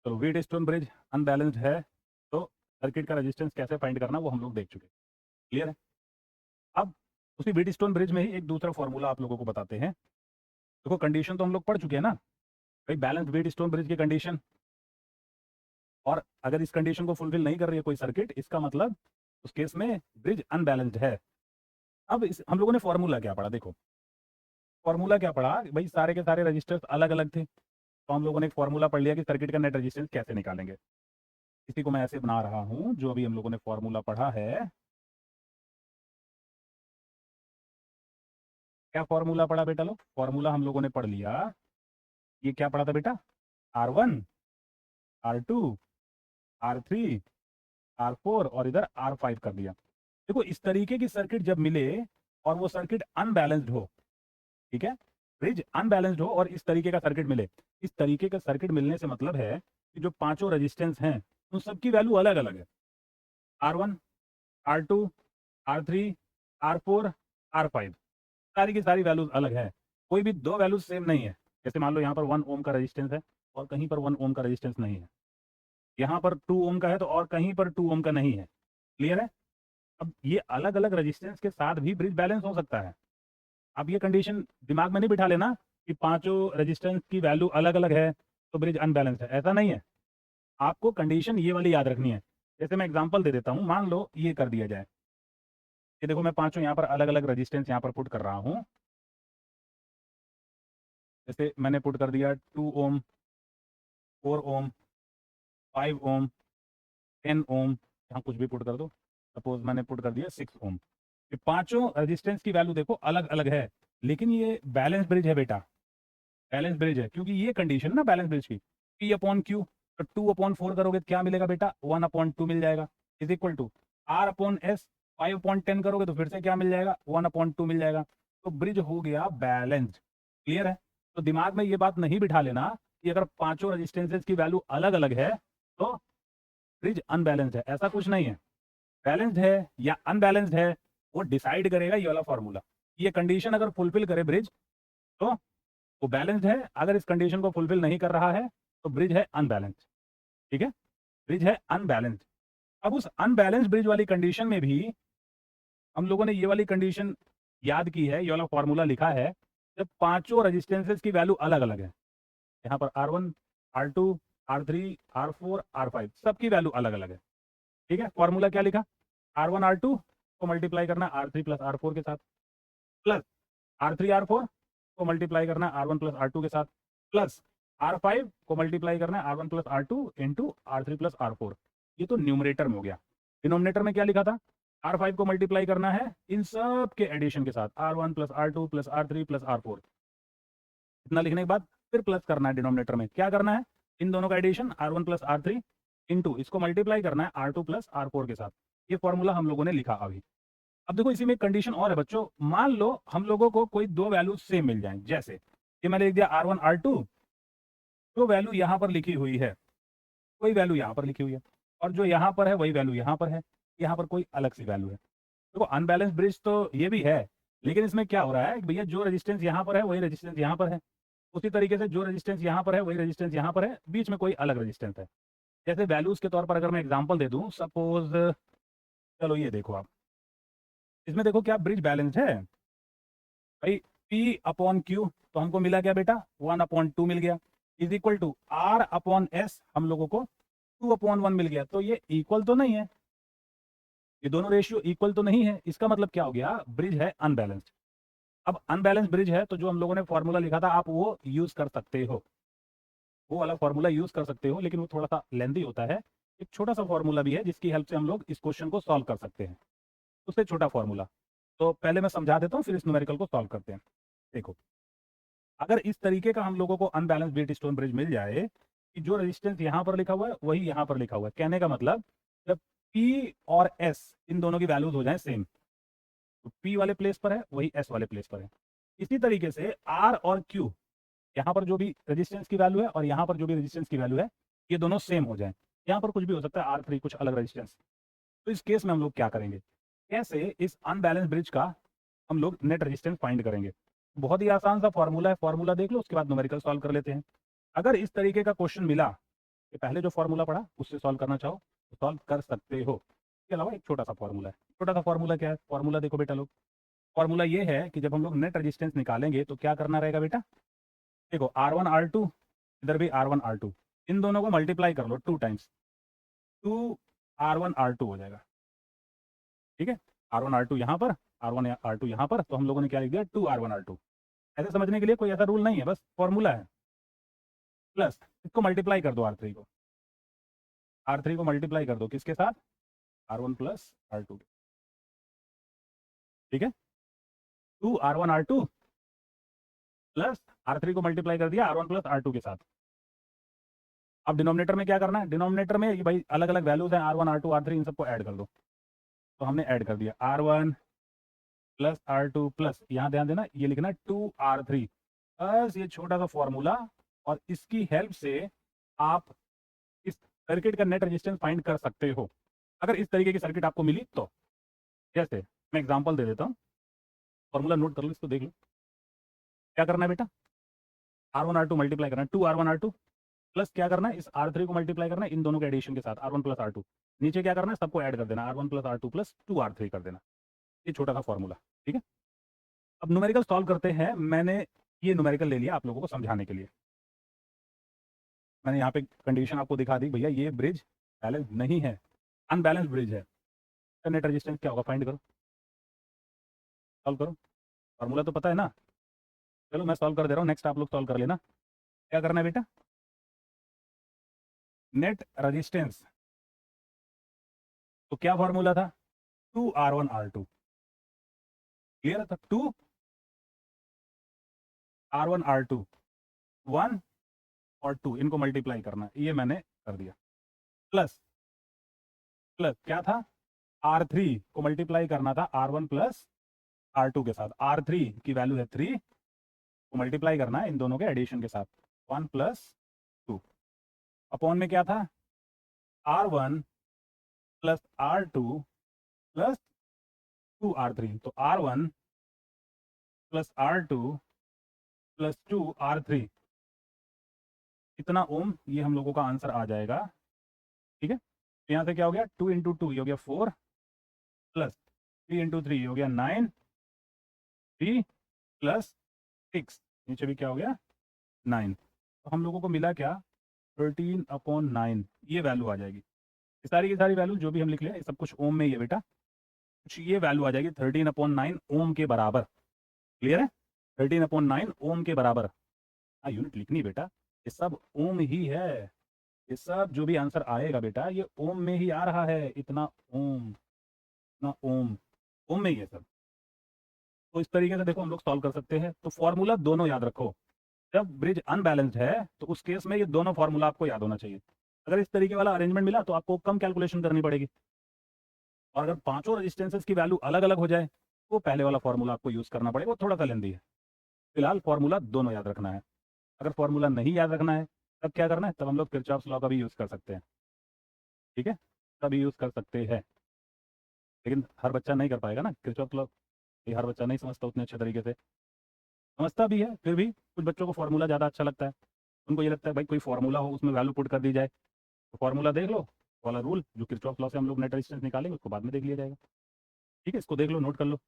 चलो, wheat stone bridge unbalanced है तो सर्किट का रेजिस्टेंस कैसे फाइंड करना वो हम लोग देख चुके हैं। क्लियर है। अब उसी व्हीट स्टोन ब्रिज में ही एक दूसरा फॉर्मूला आप लोगों को बताते हैं। देखो, कंडीशन तो हम लोग पढ़ चुके हैं ना भाई, बैलेंस व्हीट स्टोन ब्रिज की कंडीशन। और अगर इस कंडीशन को फुलफिल नहीं कर रही है कोई सर्किट, इसका मतलब उस केस में ब्रिज अनबैलेंस्ड है। अब इस हम लोगों ने फॉर्मूला क्या पढ़ा, देखो फॉर्मूला क्या पढ़ा भाई, सारे के सारे रजिस्टर्स अलग अलग थे, तो हम लोगों ने एक फॉर्मूला पढ़ लिया कि सर्किट का नेट रेजिस्टेंस कैसे निकालेंगे। इसी को मैं ऐसे बना रहा हूं, जो अभी हम लोगों ने फॉर्मूला पढ़ा है। क्या फॉर्मूला पढ़ा बेटा लोग? फॉर्मूला हम लोगों ने पढ़ लिया, ये क्या पढ़ा था बेटा? R1, R2, R3, R4 और इधर R5 कर दिया। देखो, इस तरीके की सर्किट जब मिले और वो सर्किट अनबैलेंस्ड हो, ठीक है, ब्रिज अनबैलेंस्ड हो और इस तरीके का सर्किट मिले, इस तरीके का सर्किट मिलने से मतलब है कि जो पांचों रेजिस्टेंस हैं उन सबकी वैल्यू अलग अलग है। R1, R2, R3, R4, R5, सारी की सारी वैल्यूज अलग है। कोई भी दो वैल्यूज सेम नहीं है। जैसे मान लो यहाँ पर 1 ओम का रेजिस्टेंस है और कहीं पर 1 ओम का रेजिस्टेंस नहीं है, यहाँ पर 2 ओम का है तो और कहीं पर 2 ओम का नहीं है। क्लियर है। अब ये अलग अलग रेजिस्टेंस के साथ भी ब्रिज बैलेंस हो सकता है। अब ये कंडीशन दिमाग में नहीं बिठा लेना कि पांचों रेजिस्टेंस की वैल्यू अलग अलग है तो ब्रिज अनबैलेंस है, ऐसा नहीं है। आपको कंडीशन ये वाली याद रखनी है। जैसे मैं एग्जांपल दे देता हूँ, मान लो ये कर दिया जाए, ये देखो मैं पांचों यहाँ पर अलग अलग रेजिस्टेंस यहाँ पर पुट कर रहा हूँ। जैसे मैंने पुट कर दिया 2 ओम, 4 ओम, 5 ओम, 10 ओम, यहाँ कुछ भी पुट कर दो। सपोज मैंने पुट कर दिया 6 ओम। ये पांचों रेजिस्टेंस की वैल्यू देखो अलग अलग है, लेकिन ये बैलेंस ब्रिज है बेटा। बैलेंस ब्रिज है क्योंकि ये कंडीशन ना बैलेंस ब्रिज की, P अपॉन क्यू, तो 2/4 करोगे तो क्या मिलेगा बेटा? 1/2 मिल जाएगा, is equal to R upon S. 5/10 करोगे तो फिर से क्या मिल जाएगा? 1/2 मिल जाएगा। तो ब्रिज हो गया बैलेंस्ड। क्लियर है। तो दिमाग में ये बात नहीं बिठा लेना कि अगर पांचों रेजिस्टेंसेज की वैल्यू अलग अलग है तो ब्रिज अनबैलेंस्ड है, ऐसा कुछ नहीं है। बैलेंस्ड है या अनबैलेंस्ड है वो डिसाइड करेगा ये वाला फॉर्मूला। ये कंडीशन अगर फुलफिल करे ब्रिज तो वो बैलेंस्ड है, अगर इस कंडीशन को फुलफिल नहीं कर रहा है तो ब्रिज है अनबैलेंस्ड। ठीक है, ब्रिज है अनबैलेंस्ड। अब उस अनबैलेंस्ड ब्रिज वाली कंडीशन में भी हम लोगों ने ये वाली कंडीशन याद की है, ये वाला फॉर्मूला लिखा है जब पांचों रेजिस्टेंसेस की वैल्यू अलग अलग है। यहाँ पर R1, R2, R3, R4, R5 सबकी वैल्यू अलग अलग है। ठीक है, फॉर्मूला क्या लिखा? R1 R2 को मल्टीप्लाई करना R3 प्लस R4 के साथ, प्लस R3 R4 को मल्टीप्लाई करना R1 प्लस R2 के साथ, प्लस R5 को मल्टीप्लाई करना है R1 plus R2 into R3 plus R4। ये तो न्यूमरेटर में हो गया। डिनोमिनेटर में क्या लिखा था? R5 को मल्टीप्लाई करना है इन सब के एडिशन के साथ, R1 plus R2 plus R3 plus R4। इतना लिखने के बाद फिर प्लस करना है डिनोमिनेटर में, क्या करना है? इन दोनों का addition R1 plus R3 into इसको मल्टीप्लाई करना है R2 प्लस R4 के साथ। ये फॉर्मूला हम लोगों ने लिखा अभी। अब देखो, इसी में एक कंडीशन और है बच्चों। मान लो हम लोगों को कोई दो वैल्यू सेम मिल जाएं, जैसे ये मैंने लिख दिया R1 R2, जो वैल्यू यहाँ पर लिखी हुई है वही वैल्यू यहाँ पर लिखी हुई है, और जो यहाँ पर है वही वैल्यू यहाँ पर है, यहाँ पर कोई अलग सी वैल्यू है। देखो, अनबैलेंस ब्रिज तो ये भी है, लेकिन इसमें क्या हो रहा है कि भैया जो रेजिस्टेंस यहाँ पर है वही रेजिस्टेंस यहाँ पर है, उसी तरीके से जो रेजिस्टेंस यहाँ पर है वही रेजिस्टेंस यहाँ पर है, बीच में कोई अलग रेजिस्टेंस है। जैसे वैल्यूज के तौर पर अगर मैं एग्जांपल दे दूं, सपोज चलो ये देखो आप, इसमें देखो क्या ब्रिज बैलेंस्ड है भाई। P अपॉन क्यू तो हमको मिला क्या बेटा? 1/2 मिल गया, is equal to R upon S हम लोगों को 2/1 मिल गया। तो ये इक्वल तो नहीं है, ये दोनों रेशियो इक्वल तो नहीं है। इसका मतलब क्या हो गया? ब्रिज है अनबैलेंस्ड। अब अनबैलेंस्ड ब्रिज है तो जो हम लोगों ने फॉर्मूला लिखा था आप वो यूज कर सकते हो, वो वाला फॉर्मूला यूज कर सकते हो, लेकिन वो थोड़ा सा लेंदी होता है। एक छोटा सा फॉर्मूला भी है जिसकी हेल्प से हम लोग इस क्वेश्चन को सॉल्व कर सकते हैं, उससे छोटा फॉर्मूला। तो पहले मैं समझा देता हूँ फिर इस न्यूमेरिकल को सॉल्व करते हैं। देखो, अगर इस तरीके का हम लोगों को अनबैलेंस व्हीट स्टोन ब्रिज मिल जाए कि जो रेजिस्टेंस यहाँ पर लिखा हुआ है वही यहाँ पर लिखा हुआ है, कहने का मतलब जब P और S इन दोनों की वैल्यूज हो जाए सेम, तो P वाले प्लेस पर है वही S वाले प्लेस पर है। इसी तरीके से R और Q, यहाँ पर जो भी रेजिस्टेंस की वैल्यू है और यहाँ पर जो भी रेजिस्टेंस की वैल्यू है, ये दोनों सेम हो जाए। यहाँ पर कुछ भी हो सकता है, R3 कुछ अलग रेजिस्टेंस। तो इस केस में हम लोग क्या करेंगे? कैसे इस अनबैलेंस ब्रिज का हम लोग नेट रेजिस्टेंस फाइंड करेंगे? बहुत ही आसान सा फॉर्मूला है, फॉर्मूला देख लो उसके बाद न्यूमेरिकल सॉल्व कर लेते हैं। अगर इस तरीके का क्वेश्चन मिला कि पहले जो फॉर्मूला पढ़ा उससे सॉल्व करना चाहो तो सॉल्व कर सकते हो। इसके अलावा एक छोटा सा फॉर्मूला है। छोटा सा फॉर्मूला क्या है? फॉर्मूला देखो बेटा लोग, फॉर्मूला ये है कि जब हम लोग नेट रेजिस्टेंस निकालेंगे तो क्या करना रहेगा बेटा, देखो R1 R2, इधर भी R1 R2, इन दोनों को मल्टीप्लाई कर लो 2 टाइम्स, 2 R1 R2 हो जाएगा। ठीक है, R1 R2 यहाँ पर, R1 R2 यहाँ पर, तो हम लोगों ने क्या लिख दिया 2 R1 R2। ऐसे समझने के लिए कोई ऐसा रूल नहीं है, बस फॉर्मूला है। प्लस इसको मल्टीप्लाई कर दो R3 को, R3 को मल्टीप्लाई कर दो किसके साथ, R1 प्लस R2। ठीक है, 2 R1 R2 प्लस R3 को मल्टीप्लाई कर दिया R1 प्लस R2 के साथ। अब डिनोमिनेटर में क्या करना है, डिनोमिनेटर में ये भाई अलग अलग वैल्यूज हैं R1 R2 R3, इन सबको ऐड कर दो। तो हमने ऐड कर दिया R1 प्लस R2 प्लस, यहाँ ध्यान देना ये लिखना 2R3, बस ये छोटा सा फॉर्मूला, और इसकी हेल्प से आप इस सर्किट का नेट रेजिस्टेंस फाइंड कर सकते हो। अगर इस तरीके की सर्किट आपको मिली तो, जैसे मैं एग्जांपल दे देता हूँ, फॉर्मूला नोट कर लो, इसको देख लो। क्या करना है बेटा, R1 R2 मल्टीप्लाई करना है, 2 R1 R2 प्लस क्या करना है, इस R3 को मल्टीप्लाई करना है इन दोनों के एडिशन के साथ, R1 प्लस R2। नीचे क्या करना है, सबको ऐड कर देना, R1 plus R2 plus 2R3 कर देना। ये छोटा सा फॉर्मूला। ठीक है, अब न्यूमेरिकल सॉल्व करते हैं। मैंने ये न्यूमेरिकल ले लिया आप लोगों को समझाने के लिए। मैंने यहाँ पे कंडीशन आपको दिखा दी, भैया ये ब्रिज बैलेंस नहीं है, अनबैलेंस ब्रिज है। नेट रेजिस्टेंस क्या होगा फाइंड करो, सॉल्व करो। फॉर्मूला तो पता है ना, चलो मैं सॉल्व कर दे रहा हूँ, नेक्स्ट आप लोग सॉल्व कर लेना। क्या करना है बेटा, नेट रेजिस्टेंस, तो क्या फॉर्मूला था, 2 R1 R2। क्लियर है, 2 R1 R2, 1 और 2 इनको मल्टीप्लाई करना है, ये मैंने कर दिया। प्लस प्लस क्या था, R3 को मल्टीप्लाई करना था R1 प्लस R2 के साथ, R3 की वैल्यू है 3, को मल्टीप्लाई करना है इन दोनों के एडिशन के साथ, 1 प्लस 2। अपॉन में क्या था, R1 plus R2 plus 2R3, तो R1 plus R2 plus 2R3, इतना ओम, ये हम लोगों का आंसर आ जाएगा। ठीक है, तो यहाँ से क्या हो गया, 2 इंटू 2 ये हो गया 4, प्लस 3 इंटू 3 ये हो गया 9, 3 प्लस 6, नीचे भी क्या हो गया 9। तो हम लोगों को मिला क्या, 13/9, ये वैल्यू आ जाएगी। ये सारी की सारी वैल्यू जो भी हम लिख लें, सब कुछ ओम में ही है बेटा, कुछ ये वैल्यू आ जाएगी 13/9 ओम के बराबर। क्लियर है, 13/9 ओम के बराबर। हाँ, यूनिट लिखनी बेटा, ये सब ओम ही है, ये सब जो भी आंसर आएगा बेटा ये ओम में ही आ रहा है, इतना ओम, इतना ओम, ओम में ही है सब। तो इस तरीके से देखो हम लोग सॉल्व कर सकते हैं। तो फॉर्मूला दोनों याद रखो, जब ब्रिज अनबैलेंस्ड है तो उस केस में ये दोनों फॉर्मूला आपको याद होना चाहिए। अगर इस तरीके वाला अरेंजमेंट मिला तो आपको कम कैलकुलेशन करनी पड़ेगी, और अगर पांचों रेजिस्टेंसेस की वैल्यू अलग अलग हो जाए तो पहले वाला फॉर्मूला आपको यूज करना पड़ेगा, वो थोड़ा सा लेंदी है। फिलहाल फॉर्मूला दोनों याद रखना है। अगर फॉर्मूला नहीं याद रखना है तब क्या करना है, तब हम लोग किरचॉफ्स लॉ का भी यूज कर सकते हैं। ठीक है, तब यूज कर सकते हैं, लेकिन हर बच्चा नहीं कर पाएगा ना किरचॉफ्स लॉ, ये हर बच्चा नहीं समझता उतने अच्छे तरीके से। समझता भी है, फिर भी कुछ बच्चों को फॉर्मूला ज़्यादा अच्छा लगता है, उनको ये लगता है भाई कोई फॉर्मूला हो उसमें वैल्यू पुट कर दी जाए। तो फॉर्मूला देख लो, वाला रूल जो किरचॉफ लॉ से हम लोग नेट रेजिस्टेंस निकालेंगे उसको बाद में देख लिया जाएगा। ठीक है, इसको देख लो, नोट कर लो।